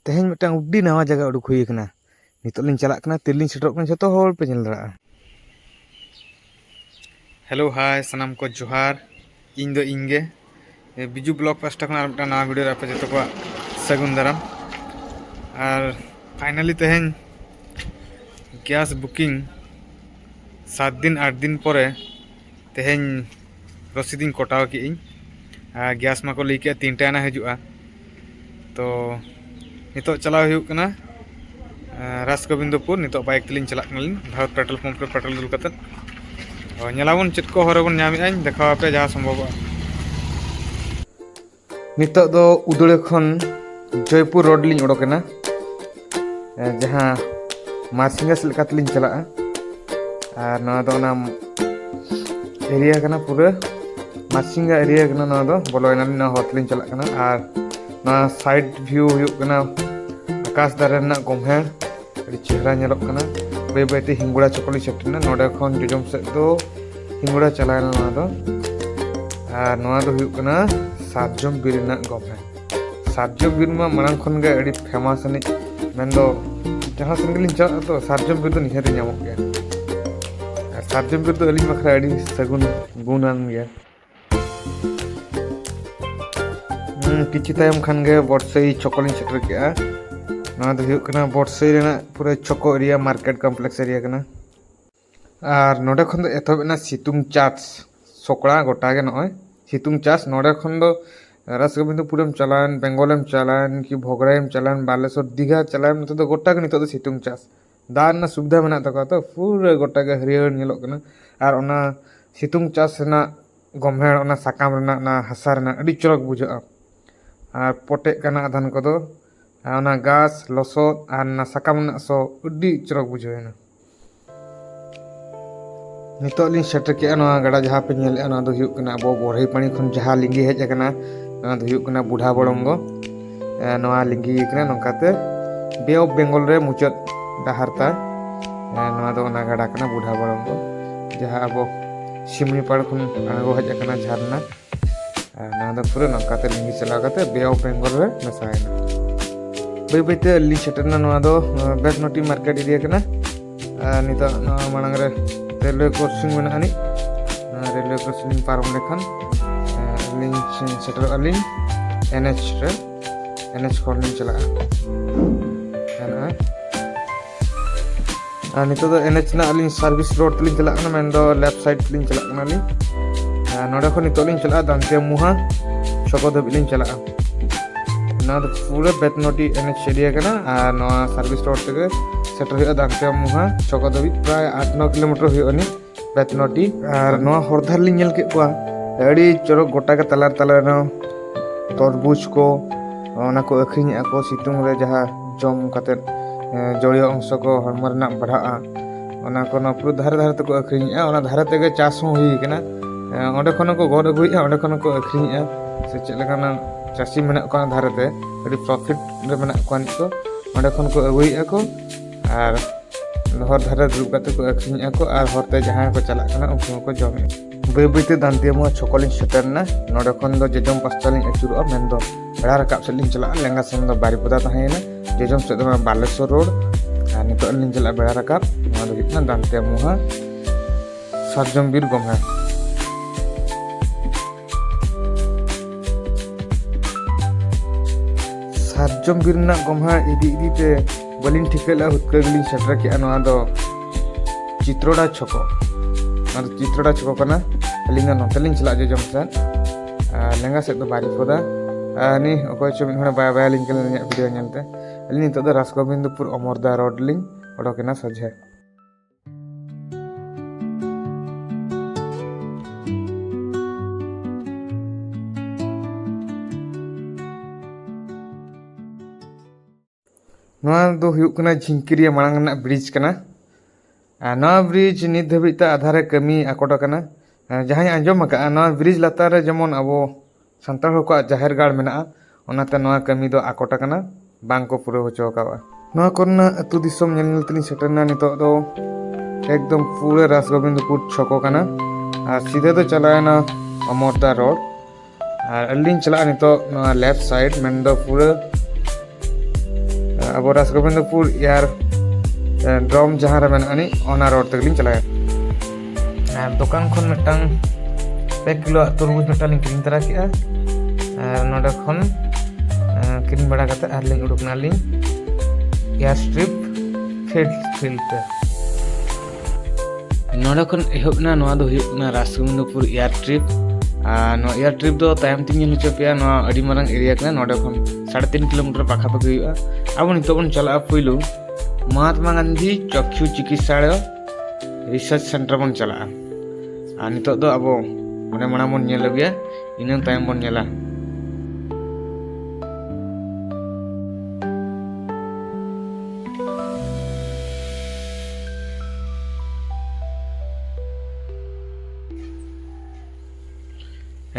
तेहन मिट्टांग उड्डी नवा जगह उडुक हुई कना नितोग लिंग चलाक कना तिरलिंग सेटरोग कना जतो होर पे नेल दाड़ा। हेलो हाय सनाम को जोहार इन दो इंगे बिजू ब्लॉग पास्टा खन आर नवा वीडियो आपे जतो को सगुन दाराम और फाइनली तेहन गैस बुकिंग 7 दिन 8 दिन परे तेहन रसीदिन कटाव कि गैस मा को लई के 3 टाना हजुआ तो नितो चलाव हुयुग कना राजगोविंदपुर नितो बाइक तेलिंग चलाक कनालिंग भारत पेट्रोल पंप रे पेट्रोल दुल कतत नेलाबन चेद को हरबन नामेआñ देखाव पे जहाँ संभव नितो दो उदुड़े खन जयपुर रोड लिंग ओडोकना जहाँ मार्सिंगास लेकातलिंग चला और नवा दो ना एरिया कना पूरा मार्सिंगा एरिया कना नवा दो बोलोयना ना होटलिंग चला कना और ना साइड व्यू हुयुग कना आकाश दारे ना गमहे अड़ी चेहरा नेलोग कना बै बैते हिंगुड़ा चकली सेटना नोडे खन जोजम से दो हिंगुड़ा चलायना नवा दो और नवा दो हुयुग कना सातजम बीर ना गमहे सातजम बीर मा मांग खन गे अड़ी फेमस नि मेंदो जहां संगलिंग चला तो सातजम बीर दो निहाते नामक गया और सातजम बीर दो अलिंग बखरा अड़ी सगुन गुणान गया किछि तायम खान गे बॉर्डसई चकलिंग सेटर केआ ना दो हुयुग कना बॉर्डसई रेना पूरा चको एरिया मार्केट कॉम्प्लेक्स एरिया कना और नोडे खन दो एथोबना सितुंग चाट सोकड़ा गोटा गे नय सितुंग चाट नोडे खन दो राजगोविंदपुरम चलान बेंगलम चलान कि भोगरायम चलान बालेश्वर दीघा चलान नतो दो गोटा गे नितो दो सितुंग चाट दान ना सुविधा मेना तको तो पूरा गोटा गे हरियर नेलोग कना और ओना सितुंग चाट ना गमहेड़ ओना साकाम रेना ना हसा रेना अड़ी चरक बुझाआ और पटे कना आधान को दो ओना गास लसोद और ना साकाम ना सो अड़ी चरक बुझाएना नितो लिंग सेटर के ना गड़ा जहाँ पे नेले ना दो हुयुग कना अबो बोरही पानी खन जहाँ लिंगी हेज कना ना दो हुयुग कना बुढ़ा बड़ंगो नवा लिंगी कना नोकाते बे ऑफ बेंगल रे मुचाद डाहरता नवा दो ना गड़ा कना बुढ़ा बड़ंगो जहाँ अबो सिमनीपाड़ खन आगो हेज कना झरना ना दो पूरा नोकाते लिंगी चला काते बे ऑफ बेंगल रे मेसायना बै बैते लिंग सेटरना नवा दो बेतनोटी मार्केट एरिया कना नितो नवा मांग रे रेलवे क्रॉसिंग में आनी रेलवे क्रॉसिंग पारम लेखान लिंग सेटर अलिंग एनएच रे एनएच खॉर्निंग चला नितो दो एनएच ना अलिंग सर्विस रोड लिंग चला ना मेन दो लेफ्ट साइड लिंग चला ना लिंग नोडे खन नितो लिंग चला दांते मुहा चको दो लिंग चला ना दो पूरा बेतनोटी एनएच एरिया कना और नवा सर्विस रोड तके सेटर हुआ दांते मुहा चको दो प्राय 8-9 किलोमीटर हुआ बेतनोटी और नवा हरधार लिंग नेल के कोआ अड़ी चरक गोटा के तलार तलार तरबूज को ओना को अखरिñ को सितुंग रे जहाँ जम काते जड़ियो अंश को हरम रना बढ़ाआ ओना को ना पूरा धारे धारे तको अखरिñ ओना धारे तेगे चाष हो हुई कना ओंडे खन को गड अगुई ओंडे खन को अखरिñ से चेक लेकाना चासी मेना को धारे ते अड़ी प्रॉफिट रे मेना को नितो ओंडे खन को अगुई को और हर धारे दुब काते को अखरिñ को और हरते जहां को चला कना उनको को जमे बै बैते दांतिया छकलिंग सेटरना नोडे खन दो जेजम पास्तालिंग अचुरुआ मेन दो बेड़ा रकाब सेलिंग चला लेंगा सेन दो बारीपदा तहेना जेजम से दो बालेश्वर रोड और नितो लिंग चला बेड़ा रकाब नोडे दो हितना दांतिया मुहा सातजम बीर गमहे सातजम बीर ना गमहा इदी इदी ते बलिंग ठिकेला हुतके गलिंग सेटर के नवा दो चित्रोड़ा छको ना चित्रोड़ा छको कना अलिंगा नोतलिंग चला जो जमसन लेंगा से दो बारीपदा नि अकोय चो मिन बाय बाय लिंक के वीडियो नेलते अलिंग नितो दो राजगोविंदपुर अमरदा रोड लिंग ओडोकेना सजे नवा दो हुयुग कना झिंकिरिया मांग ना ब्रिज कना नवा ब्रिज नित धबिता आधारे कमी आकोटा कना जहां आंजम का नवा ब्रिज लतार जेमन अबो संताल को जाहेर गाड़ मेना ओनाते नवा कमी दो आकोटा कना बांग को पूरा होचो का नवा कोना अतु दिसम नेल तली सेटरना नितो दो एकदम पूरे राजगोविंदपुर छको कना और सीधे तो चलाना अमरदा रोड और अलिंग चला नितो लेफ्ट साइड मेन दो पूरा अब राजगोविंदपुर एयर ड्रम जहाँ रे मेनानी ओना रोड तक चलाया दुकान खन मिटटांग 2 किलो तरबूज मिटटांग किरिंग तरा किया नोडे खन किरिंग बड़ा करते आर लिंग उडुकना लिंग एयर स्ट्रिप फील्ड पे नोडे खन एहबना नोआ दो हुयुकना राजगोविंदपुर एयर ट्रिप नो एयर ट्रिप दो तायम तीन जन चोपिया नो अडी मारंग एरिया कना नोडे खन 3.5 किलोमीटर पाखापाखि हुयुआ अब नितो बन चला पुइलु महात्मा गांधी चक्षु चिकित्सालय रिसर्च सेंटर बन चला नितो दो अब ओने माना बन नेल गया इना तायम बन नेला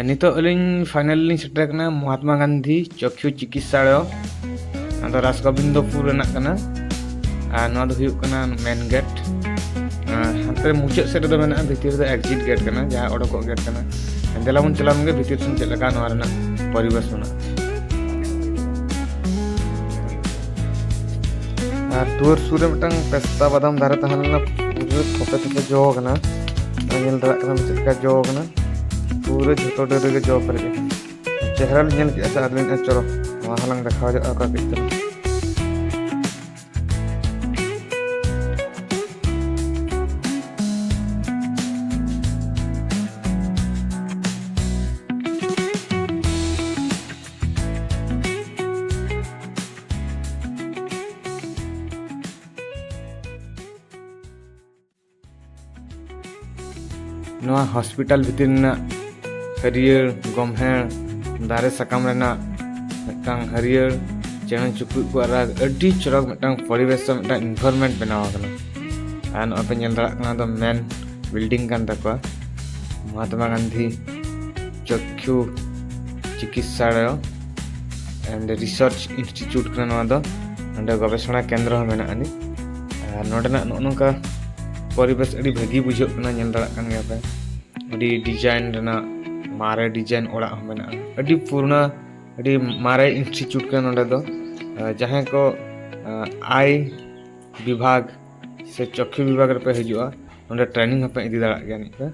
नितो अलिंग फाइनली सेटर कना महात्मा गांधी चक्षु चिकित्सालय आदो राजगोविंदपुर रेना कना नोआ दो हुयुक कना मेन गेट हांते मुचाद सेट दो मेना भितर दो एग्जिट गेट कना जहां ओडको गेट कना देला बन चला मंगे भितर सेन चेक लगा नोआ रेना परिवेश बना टूर सूरे मिटंग पेस्ता बादाम दारे तहलना पूरे थोपे थोपे जो कना नेल दरा कना चेका जो कना पूरे झोटो डरे के जो पर चेहरा नेल के ऐसा आदमी चलो वहां हलंग देखा जा का कितना नोआ हॉस्पिटल भितर ना हरियर गमहेड़ दारे सकाम रेना मिटांग हरियर चेहन चुकुक को राग अड्डी चरक मिटांग परिवेश मिटांग एनवायरनमेंट बनावा कना आन अपे नेल दरा कना दो मेन बिल्डिंग कान तकवा महात्मा गांधी चक्षु चिकित्सालय एंड रिसर्च इंस्टीट्यूट कना नोआ दो अंडे गवेषणा केंद्र हो मेना अनि नोडना नोनका परिवेश अड़ी भागी बुझो कना नेल दरा कान गया पे अड़ी डिजाइन रेना मारे डिजाइन ओड़ा मेना अड़ी पूर्ण अड़ी मारे इंस्टीट्यूट का नोडे दो जहां को आई विभाग से चक्षु विभाग पे हजुआ नोडे ट्रेनिंग पे इदी दरा गया नि पे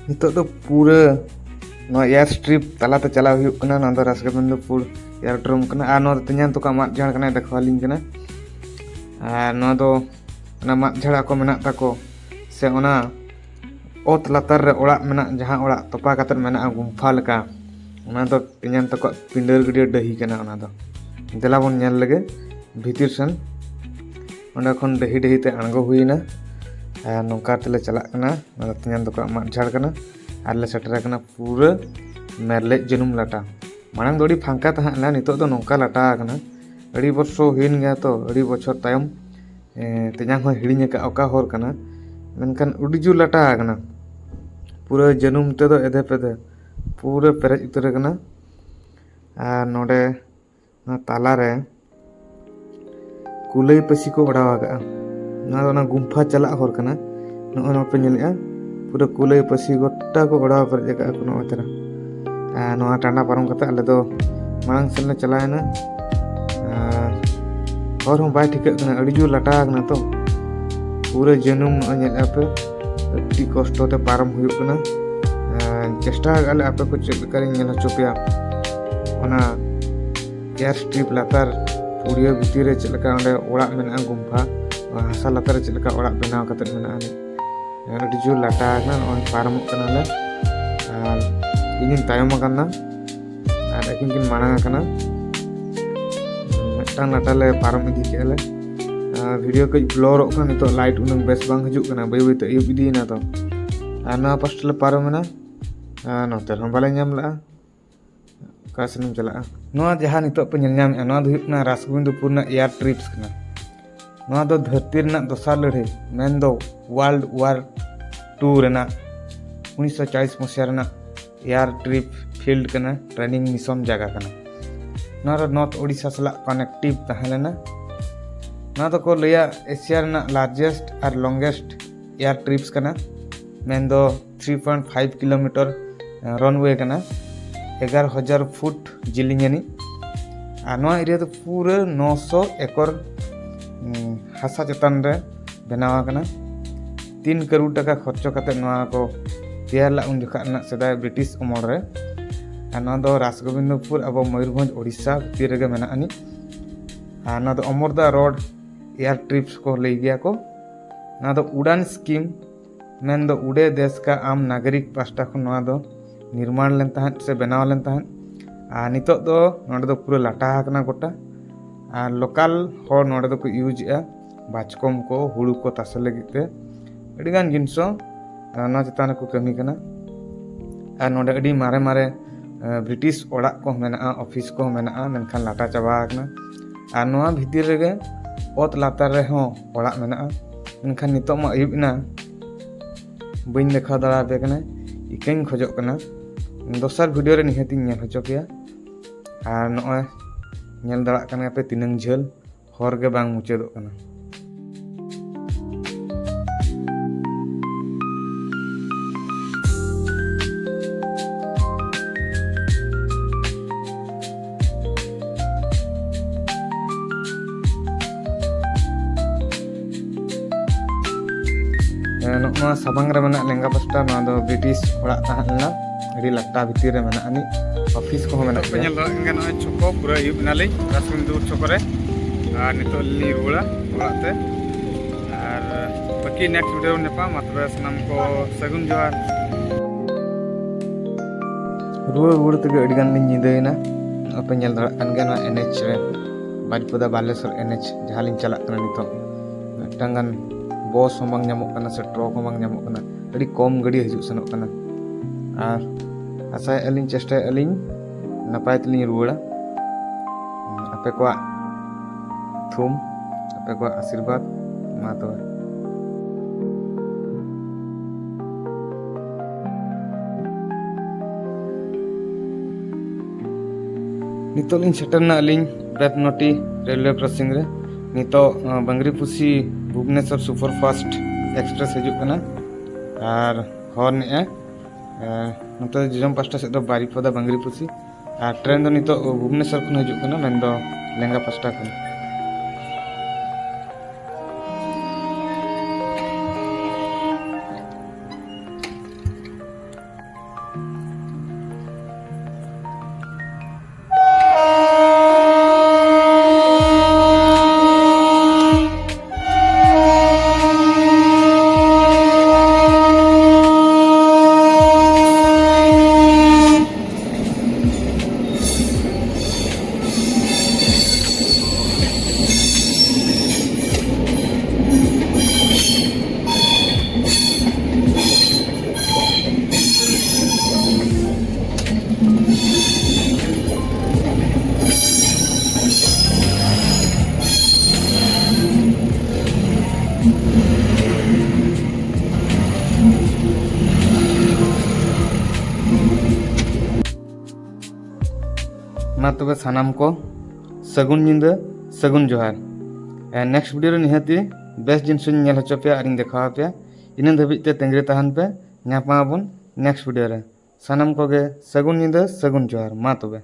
नितो तो पूरा एयर स्ट्रिप तलाते चला हुयुक कना ना दो राजगोविंदपुर एयर ड्रम कना आ नो तन्यान तो का मात झाड़ कना देखवालिन कना आ नो दो ना मात झाड़ा को मेना ताको से ओना ओत लातार रे ओड़ा मेना जहां ओड़ा तोपा कातर मेना गुम्फा लका ओना दो तन्यान तो पिंडर गडिया दही कना ओना दो देला बन नेल लगे भीतर सन ओना खन दही दही ते अणगो हुइना नौका तेले चला कना तन्यान दो मात झाड़ कना आरले सेटर कना पूरा मेरले जनुम लाटा मांग दो फांका तहला नितो दो नौका लाटा कना अड़ी वर्षो हिन गया तो अड़ी बछर तायम तन्यान हो हिड़िñ का ओका होर कना मेनकान उडीजू लाटा कना पूरा जनुम ते दो एदे पेदे पूरा पेरेज उतर कना आ नोडे ना ताला रे कुलई पसी को ओडावा का ना गुम्फा चला होर कना नो पे नेलया पूरा कुलई पसी गोटा को ओडावा पर जगह को नो तेरा नो टांडा पारम कते आले दो मांग सेले चलायना और हम बाय ठीक कना अड़ी जो लाटा कना तो पूरा जनुम नो नेलया पे अति कष्ट ते पारम हुयुक कना चेष्टा गाले आपे को चेक करी नेल चोपिया ओना एयर स्ट्रिप लातार पूरिया भितर रे चलका ओंडे ओड़ा मेना गुम्फा हासा लातार चलका ओड़ा बनाव कते मेना अड़ी जो लाटा कना ओन पारम कना ले इन तायम कना आर एकिन किन मांग कना मिटान लाटा ले पारम इदी केले वीडियो को ब्लर कना नितो लाइट उन बेस बांग हजुक कना बै बै ते इब इदीना तो आना पास्ट ले पारम मेना नोते बाले नाम ला का सेन चला नोआ जहां नितो पे नेल नाम नोआ दो हुयुग कना रासगोविंदपुर ना एयर ट्रिप्स कना नोआ दो धरती रना दोसार लड़ाई मेन दो वर्ल्ड वार 2 रना 1940 मसिया रना एयर ट्रिप फील्ड कना ट्रेनिंग मिशन जगह कना नोआ नॉर्थ ओडिशा सला कनेक्टिव तहलेना नोआ दो को लया एशिया रना लार्जेस्ट और लॉन्गेस्ट एयर ट्रिप्स कना मेन दो 3.5 किलोमीटर रनवे कना 11,000 फुट जिलिंगनी और नोआ एरिया तो पूरा 900 एकड़ हासा चेतान रे बनावा कना 3 करोड़ टाका खर्चो कते नोआ को तैयार ला उन जखा ना सदाय ब्रिटिश अमल रे और नोआ दो रासगोविंदपुर अब मयूरभंज ओडिशा भितर रे मेना अनि और नोआ दो अमरदा रोड एयर ट्रिप्स को ले गया को नोआ दो उड़ान स्कीम मेन दो उड़े देश का आम नागरिक पास्टा को नोआ दो निर्माण लेन तहन से बनाव लेन तहन और नितो दो नोडे दो पूरा लाटा हकना गोटा और लोकल हर नोडे दो को यूज बाचकम को हुड़ू को तासे लगी ते अडिगान जिनसो ना चेतान को कमी कना और नोडे अडी मारे मारे ब्रिटिश ओड़ा को मेना ऑफिस को मेना मेनखान लाटा चाबा हकना और नोआ भितिर रेगे ओत लातार रे हो ओड़ा मेना मेनखान नितो मा अयुबना बइन देखा दड़ा पे कना इकन खोजो कना दोसर वीडियो रे निहती नेल होचो किया और नॉय नेल दड़ा कना पे तिनंग झेल हर के बांग मुचेदो कना नॉ साबांग रे मेना लेंगा पास्टा ना दो ब्रिटिश ओड़ा ताहना अड़ी लट्टा भितर रे मेना अनि ऑफिस को मेना पे नेल रंगा नॉय छोको पूरा युब नाले रासगोविंदपुर छोको रे और नितो ली रुड़ा ओड़ाते और बाकी नेक्स्ट वीडियो नेपा मतबे सनम को सगुन जोहार रुड़ा रुड़ा तगे अड़ी गान लिन निदेना अपे नेल दड़ा कान गे ना एनएच रे बाजपदा बालेश्वर एनएच जहां लिन चला कना नितो टंगन बस हम बांग नामो कना से ट्रक हम बांग नामो कना अड़ी कम गाड़ी हिजु सनोक कना और आशा अलिन चेष्टा अलिन नपाय तलिन रुड़ा आपे को थुम आपे को आशीर्वाद मा तो नितो लिन सेटरना अलिन बेतनोटी रेलवे क्रॉसिंग रे नितो बंगरीपुसी भुवनेश्वर सुपरफास्ट एक्सप्रेस हिजुक कना और हॉर्न नोते जिरम पास्टा से दो बारीपदा बंगरीपुसी और ट्रेन दो नितो भुवनेश्वर खन हिजुक कना मेन दो लेंगा पास्टा खन मा तबे सानाम को सगुन निंदा सगुन जोहार नेक्स्ट वीडियो रे निहाती बेस्ट जिनिस नेल होचो पे और देखा पे इन धाबिते तेंगरे तहन पे न्यापाबन नेक्स्ट वीडियो रे सानाम को गे सगुन निंदा सगुन जोहार मा तबे।